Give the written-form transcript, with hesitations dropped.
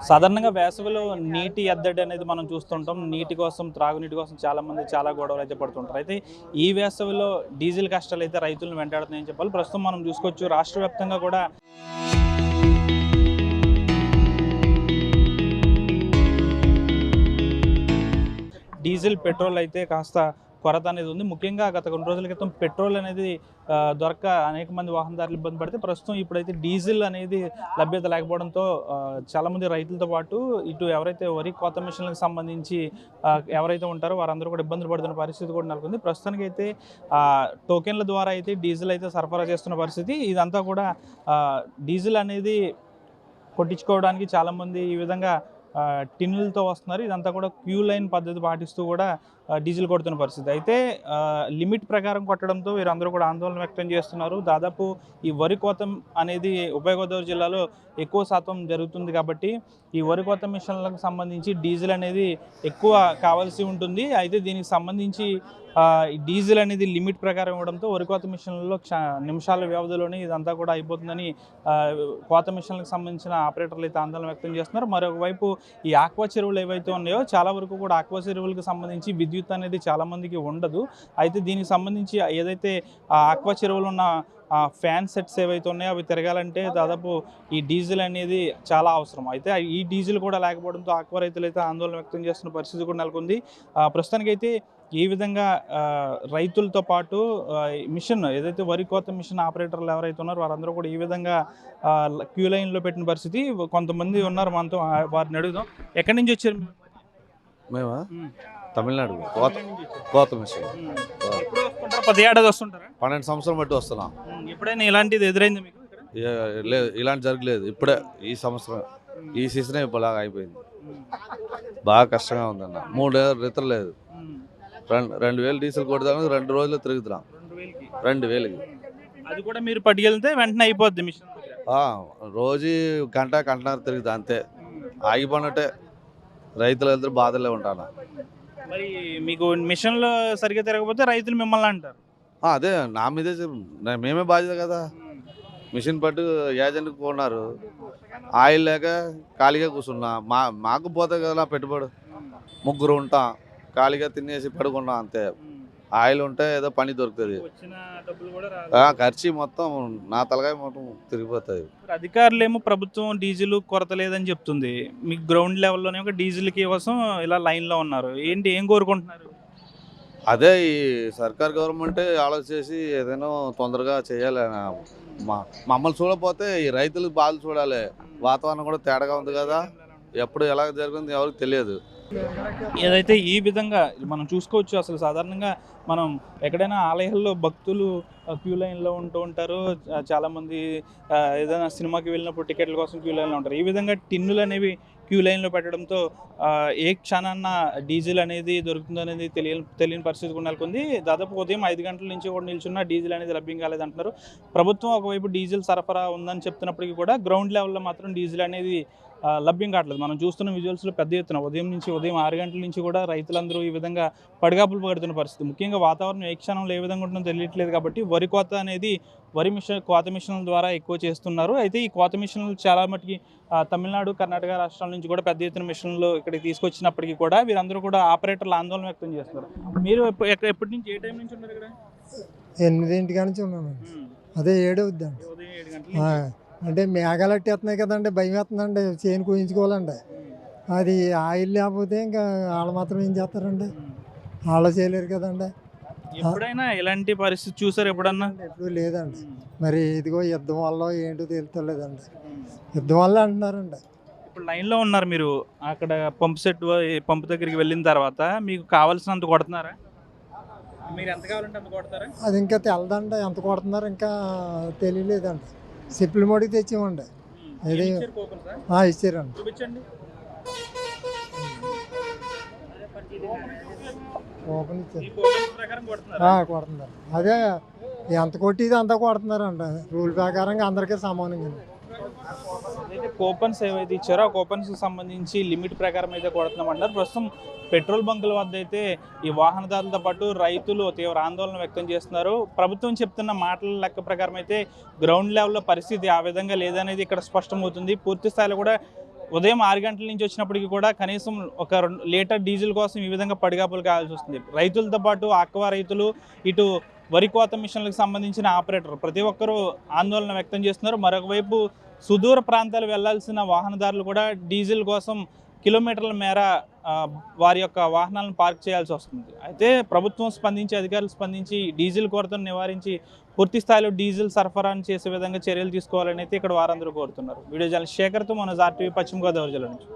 సాధారణంగా వేసవిలో నీటి ఎద్దడి అనేది మనం చూస్తుంటాం. నీటి కోసం, త్రాగునీటి కోసం చాలామంది చాలా గొడవలు అయితే పడుతుంటారు. అయితే ఈ వేసవిలో డీజిల్ కష్టాలు అయితే రైతులను వెంటాడుతున్నాయని చెప్పాలి. ప్రస్తుతం మనం చూసుకోవచ్చు రాష్ట్ర వ్యాప్తంగా కూడా డీజిల్, పెట్రోల్ అయితే కాస్త కొరత అనేది ఉంది. ముఖ్యంగా గత కొన్ని రోజుల క్రితం పెట్రోల్ అనేది దొరక్క అనేక మంది వాహనదారులు ఇబ్బంది పడితే, ప్రస్తుతం ఇప్పుడైతే డీజిల్ అనేది లభ్యత లేకపోవడంతో చాలామంది రైతులతో పాటు ఇటు ఎవరైతే వరి కోత మిషన్లకు సంబంధించి ఎవరైతే ఉంటారో వారందరూ కూడా ఇబ్బందులు పడుతున్న పరిస్థితి కూడా నెలకొంది. ప్రస్తుతానికైతే టోకెన్ల ద్వారా అయితే డీజిల్ అయితే సరఫరా చేస్తున్న పరిస్థితి. ఇదంతా కూడా డీజిల్ అనేది కొట్టించుకోవడానికి చాలామంది ఈ విధంగా టిన్నులతో వస్తున్నారు. ఇదంతా కూడా క్యూ లైన్ పద్ధతి పాటిస్తూ కూడా డీజిల్ కొడుతున్న పరిస్థితి. అయితే లిమిట్ ప్రకారం కొట్టడంతో వీరందరూ కూడా ఆందోళన వ్యక్తం చేస్తున్నారు. దాదాపు ఈ వరి కోత అనేది ఉభయ గోదావరి జిల్లాలో ఎక్కువ శాతం జరుగుతుంది కాబట్టి ఈ వరి కోత మిషన్లకు సంబంధించి డీజిల్ అనేది ఎక్కువ కావాల్సి ఉంటుంది. అయితే దీనికి సంబంధించి డీజిల్ అనేది లిమిట్ ప్రకారం ఇవ్వడంతో వరి కోత మిషన్లలో నిమిషాల వ్యవధిలోనే ఇదంతా కూడా అయిపోతుందని కోత మిషన్లకు సంబంధించిన ఆపరేటర్లు అయితే ఆందోళన వ్యక్తం చేస్తున్నారు. మరొకవైపు ఈ ఆక్వా చెరువులు ఏవైతే ఉన్నాయో చాలా వరకు కూడా ఆక్వా చెరువులకు సంబంధించి విద్యుత్ అనేది చాలామందికి ఉండదు. అయితే దీనికి సంబంధించి ఏదైతే ఆక్వా చెరువులు ఉన్న ఫ్యాన్ సెట్స్ ఏవైతే ఉన్నాయో అవి తిరగాలంటే దాదాపు ఈ డీజిల్ అనేది చాలా అవసరం. అయితే ఈ డీజిల్ కూడా లేకపోవడంతో ఆక్వా రైతులు అయితే ఆందోళన వ్యక్తం చేస్తున్న పరిస్థితి కూడా నెలకొంది. ప్రస్తుతానికైతే ఈ విధంగా రైతులతో పాటు మిషన్ ఏదైతే వరి కోత మిషన్ ఆపరేటర్లు ఎవరైతే ఉన్నారో వారందరూ కూడా ఈ విధంగా క్యూ లైన్లో పెట్టిన పరిస్థితి. కొంతమంది ఉన్నారు మనతో, వారిని అడుగుదాం. ఎక్కడి నుంచి వచ్చారు? మేమా తమిళనాడు కోత మిషన్. ప్రతి ఏడాది వస్తుంటారా? 12 సంవత్సరం బట్టి వస్తున్నాం. ఎప్పుడైనా ఇలాంటిది ఎదురైంది మీకు? లేదు, ఇలాంటి జరగలేదు. ఇప్పుడే ఈ సంవత్సరం ఈ సీజనే ఇప్పుడులాగా అయిపోయింది. బాగా కష్టంగా ఉందన్న. 3 లీటర్లు లేదు. 2000 డీజిల్ కొడదాం 2 రోజులు తిరుగుతున్నాం. 2000కి అది కూడా మీరు పట్టుకెళ్తే వెంటనే అయిపోద్ది మిషన్. రోజు గంటన్నర తిరుగుతా అంతే. ఆగిపోయినట్టే. రైతులు వెళ్తారు, బాధలే ఉంటాను. మరి మీకు మిషన్లో సరిగ్గా తిరగకపోతే రైతులు మిమ్మల్ని అంటారు. అదే నా మీదే మేమే బాధ్యత కదా. మిషన్ పట్టు ఏజెంట్కి కొన్నారు, ఆయిల్ లేక ఖాళీగా కూర్చున్నా. మాకు పోతే కదా పెట్టుబడి. 3 ఉంటాం, ఖాళీగా తినేసి పడుకున్నాం అంతే. ఆయిల్ ఉంటే ఏదో పని దొరుకుతుంది. ఖర్చు మొత్తం నా తలకాయ మొత్తం తిరిగిపోతుంది. అధికారులు ఏమో ప్రభుత్వం డీజిల్ కొరత లేదని చెప్తుంది. మీకు గ్రౌండ్ లెవెల్లోనే ఒక డీజిల్కి కోసం ఇలా లైన్లో ఉన్నారు. ఏంటి, ఏం కోరుకుంటున్నారు? అదే ఈ సర్కార్ గవర్నమెంటే ఆలోచించి ఏదైనా తొందరగా చేయాలి. మమ్మల్ని చూడకపోతే ఈ రైతులు బాధలు చూడాలి. వాతావరణం కూడా తేడాగా ఉంది కదా. ఎప్పుడు ఎలా జరిగింది ఎవరికి తెలియదు. ఏదైతే ఈ విధంగా మనం చూసుకోవచ్చు. అసలు సాధారణంగా మనం ఎక్కడైనా ఆలయాల్లో భక్తులు క్యూ లైన్లో ఉంటూ ఉంటారు. చాలామంది ఏదైనా సినిమాకి వెళ్ళినప్పుడు టికెట్ల కోసం క్యూ లైన్లో ఉంటారు. ఈ విధంగా టిన్నులు అనేవి క్యూ లైన్లో పెట్టడంతో ఏ క్షణాన్న డీజిల్ అనేది దొరుకుతుందనేది తెలియని పరిస్థితి కూడా నెలకొంది. దాదాపు ఉదయం 5 గంటల నుంచి కూడా నిల్చున్న డీజిల్ అనేది లభ్యం కాలేదంటున్నారు. ప్రభుత్వం ఒకవైపు డీజిల్ సరఫరా ఉందని చెప్తున్నప్పటికీ కూడా గ్రౌండ్ లెవెల్లో మాత్రం డీజిల్ అనేది లభ్యం కావట్లేదు. మనం చూస్తున్న విజువల్స్లో పెద్ద ఎత్తున ఉదయం 6 గంటల నుంచి కూడా రైతులందరూ ఈ విధంగా పడిగాపులు పడుతున్న పరిస్థితి. ముఖ్యంగా వాతావరణం ఏ క్షణంలో ఏ విధంగా ఉంటుందో తెలియట్లేదు కాబట్టి వరి కోత అనేది కోత మిషన్ల ద్వారా ఎక్కువ చేస్తున్నారు. అయితే ఈ కోత మిషన్లు చాలా మటుకి తమిళనాడు, కర్ణాటక రాష్ట్రాల నుంచి కూడా పెద్ద ఎత్తున మిషన్లు ఇక్కడికి తీసుకొచ్చినప్పటికీ కూడా వీరందరూ కూడా ఆపరేటర్లు ఆందోళన వ్యక్తం చేస్తున్నారు. మీరు ఎప్పటి నుంచి, ఏ టైం నుంచి ఉన్నారు ఇక్కడ? 8 నుంచి ఉన్నాను. అదే 7 అవుద్దండి. ఉదయం 7 గంటల అంటే మేఘాలు అట్టేస్తున్నాయి కదండి, భయం వేస్తుందండి. చేను కుయించుకోవాలండి. అది ఆయిల్ లేకపోతే ఇంకా వాళ్ళు మాత్రం ఏం చేస్తారండి, వాళ్ళు చేయలేరు కదండి. ఎప్పుడైనా ఇలాంటి పరిస్థితి చూసారు ఎప్పుడన్నా? ఎప్పుడు లేదండి. మరి ఇదిగో యుద్ధం వల్ల ఏంటో తెలుస్తలేదండి. యుద్ధం వల్ల అంటున్నారండి. ఇప్పుడు లైన్లో ఉన్నారు మీరు. అక్కడ పంపు దగ్గరికి వెళ్ళిన తర్వాత మీకు కావాల్సినంత కొడుతున్నారా? మీరు ఎంత కావాలంటే అంత కొడతారా? అది ఇంకా తెలదండి, ఎంత కొడుతున్నారు ఇంకా తెలియలేదండి. సిప్పుల మోడికి తెచ్చామండి. ఇది ఇచ్చారండి. చూపించండి. ఓపెన్ ఇచ్చారు, కొడుతున్నారు. అదే ఎంత కొట్టిది అంతా కొడుతున్నారండి. రూల్ ప్రకారంగా అందరికీ సమానంగా. కూపన్స్ ఏవైతే ఇచ్చారో ఆ కూపన్స్కి సంబంధించి లిమిట్ ప్రకారం అయితే కొడుతున్నామంటారు. ప్రస్తుతం పెట్రోల్ బంకుల వద్ద అయితే ఈ వాహనదారులతో పాటు రైతులు తీవ్ర ఆందోళన వ్యక్తం చేస్తున్నారు. ప్రభుత్వం చెప్తున్న మాటల లెక్క ప్రకారం అయితే గ్రౌండ్ లెవెల్లో పరిస్థితి ఆ విధంగా లేదనేది ఇక్కడ స్పష్టమవుతుంది. పూర్తి స్థాయిలో కూడా ఉదయం 6 గంటల నుంచి వచ్చినప్పటికీ కూడా కనీసం ఒక 2 లీటర్ డీజిల్ కోసం ఈ విధంగా పడిగాపులు కావాల్సి వస్తుంది. రైతులతో పాటు ఆక్వా రైతులు, ఇటు వరి కోత మిషన్లకు సంబంధించిన ఆపరేటర్ ప్రతి ఒక్కరూ ఆందోళన వ్యక్తం చేస్తున్నారు. మరొక వైపు సుదూర ప్రాంతాలు వెళ్లాల్సిన వాహనదారులు కూడా డీజిల్ కోసం కిలోమీటర్ల మేర వారి యొక్క వాహనాలను పార్క్ చేయాల్సి వస్తుంది. అయితే ప్రభుత్వం స్పందించి, అధికారులు స్పందించి డీజిల్ కొరతను నివారించి పూర్తి స్థాయిలో డీజిల్ సరఫరాను చేసే విధంగా చర్యలు తీసుకోవాలని అయితే ఇక్కడ వారందరూ కోరుతున్నారు. వీడియో జర్నలిస్ట్ శేఖర్తో మనోజ్ RTV పశ్చిమ గోదావరి జిల్లా నుంచి.